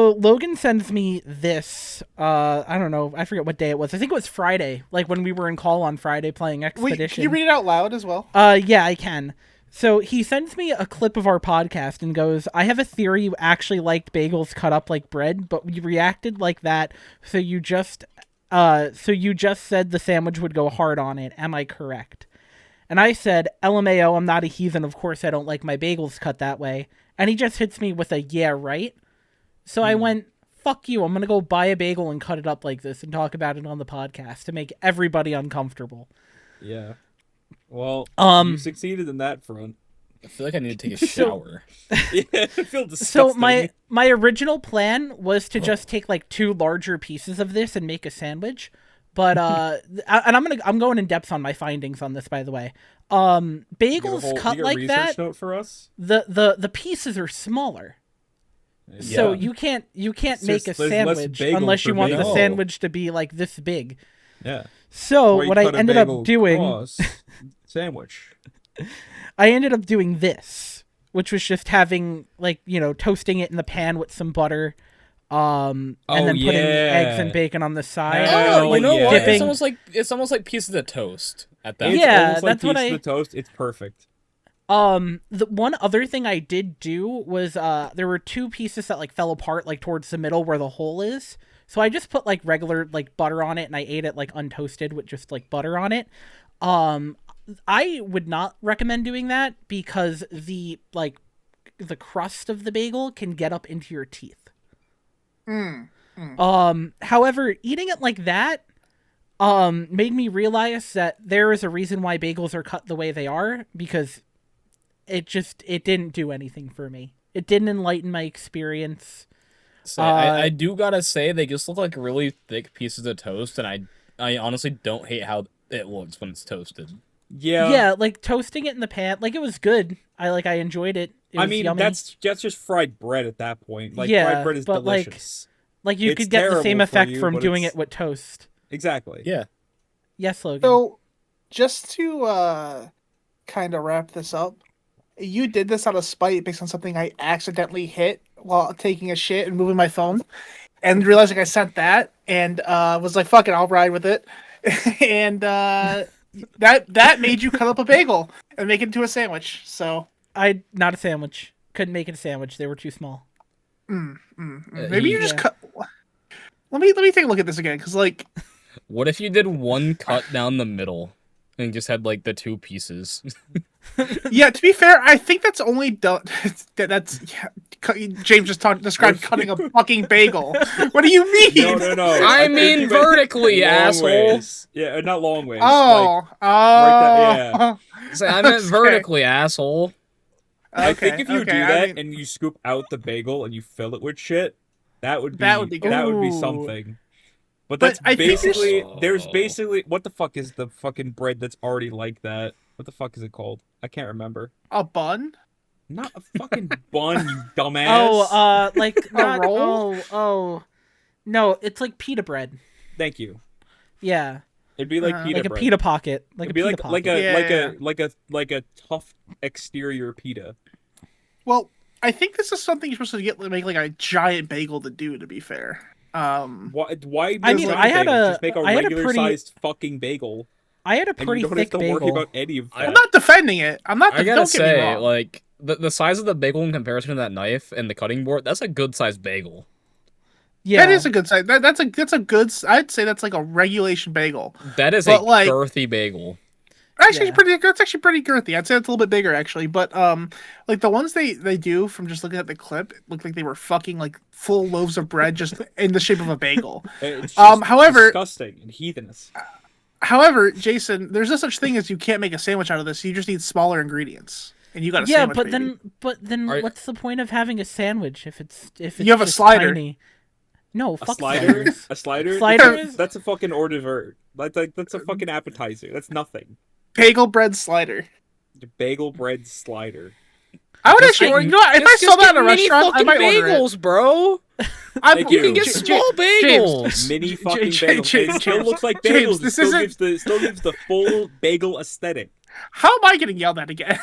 So Logan sends me this. I don't know. I forget what day it was. I think it was Friday, like when we were in call on Friday playing Expedition. Wait, can you read it out loud as well? Yeah, I can. So he sends me a clip of our podcast and goes, "I have a theory you actually liked bagels cut up like bread, but we reacted like that. So you just said the sandwich would go hard on it. Am I correct?" And I said, "LMAO, I'm not a heathen. Of course I don't like my bagels cut that way." And he just hits me with a "yeah, right." So I went, "Fuck you. I'm going to go buy a bagel and cut it up like this and talk about it on the podcast to make everybody uncomfortable." Yeah. Well, you succeeded in that front. I feel like I need to take a shower. Yeah, I feel disgusting. So my original plan was to just take like 2 larger pieces of this and make a sandwich. But I'm going in depth on my findings on this, by the way. Bagels cut like that. Note for us? The pieces are smaller. Yeah. So you can't make a sandwich unless you want the sandwich to be like this big. Yeah. So what I ended up doing sandwich. I ended up doing this, which was just having like, toasting it in the pan with some butter. And then putting eggs and bacon on the side. Oh, you know what? Dipping. It's almost like pieces of toast at that. Yeah, that's what pieces of toast. It's perfect. The one other thing I did do was there were 2 pieces that like fell apart like towards the middle where the hole is. So I just put like regular like butter on it and I ate it like untoasted with just like butter on it. I would not recommend doing that because the crust of the bagel can get up into your teeth. However, eating it like that made me realize that there is a reason why bagels are cut the way they are, because it didn't do anything for me. It didn't enlighten my experience. So I do gotta say, they just look like really thick pieces of toast, and I honestly don't hate how it looks when it's toasted. Yeah, like toasting it in the pan, like it was good. I enjoyed it. I mean, yummy. That's just fried bread at that point. Like, yeah, fried bread is delicious. Like you could get the same effect from doing it with toast. Exactly. Yeah. Yes, Logan. So, just to kind of wrap this up, you did this out of spite based on something I accidentally hit while taking a shit and moving my phone, and realizing I sent that, and was like, "Fuck it, I'll ride with it," and that made you cut up a bagel and make it into a sandwich. So not a sandwich. Couldn't make it a sandwich. They were too small. Maybe you just cut. Let me take a look at this again, because like, what if you did one cut down the middle and just had like the 2 pieces? Yeah, to be fair, I think that's only done. James just described cutting a fucking bagel. What do you mean? No. I mean vertically, asshole. Ways. Yeah, not long ways. Oh, yeah. So I meant vertically, asshole. I think if you do that and you scoop out the bagel and you fill it with shit, that would be good. That would be something. But that's basically there's basically what the fuck is the fucking bread that's already like that? What the fuck is it called? I can't remember. A bun? Not a fucking bun, you dumbass. Oh, like a roll? Oh, no, it's like pita bread. Thank you. Yeah. It'd be like pita like bread. A pita pocket. It'd be like a tough exterior pita. Well, I think this is something you're supposed to make like a giant bagel to do. To be fair, why? I mean, I had a just make a regular sized fucking bagel. I had a pretty thick bagel. You don't have to worry about any of that. I'm not defending it. I gotta don't say, get me wrong. like the size of the bagel in comparison to that knife and the cutting board, that's a good sized bagel. Yeah, that is a good size. That's a good. I'd say that's like a regulation bagel. That is a girthy bagel. Actually, it's actually pretty girthy. I'd say it's a little bit bigger actually, but like the ones they do from just looking at the clip, it looked like they were fucking like full loaves of bread just in the shape of a bagel. It's just however, disgusting and heathenous. However, Jason, there's no such thing as you can't make a sandwich out of this. You just need smaller ingredients, and you got a sandwich. Yeah, but then what's the point of having a sandwich if it's you have a slider? Tiny? No, fuck sliders. A slider? That's a fucking hors d'oeuvre. That's a fucking appetizer. That's nothing. Bagel bread slider. The bagel bread slider. I would actually, if I saw that in a restaurant, I might order bagels, it. bro. You can get small bagels. Mini fucking bagels. It still looks like bagels. It still gives the full bagel aesthetic. How am I getting yelled at again?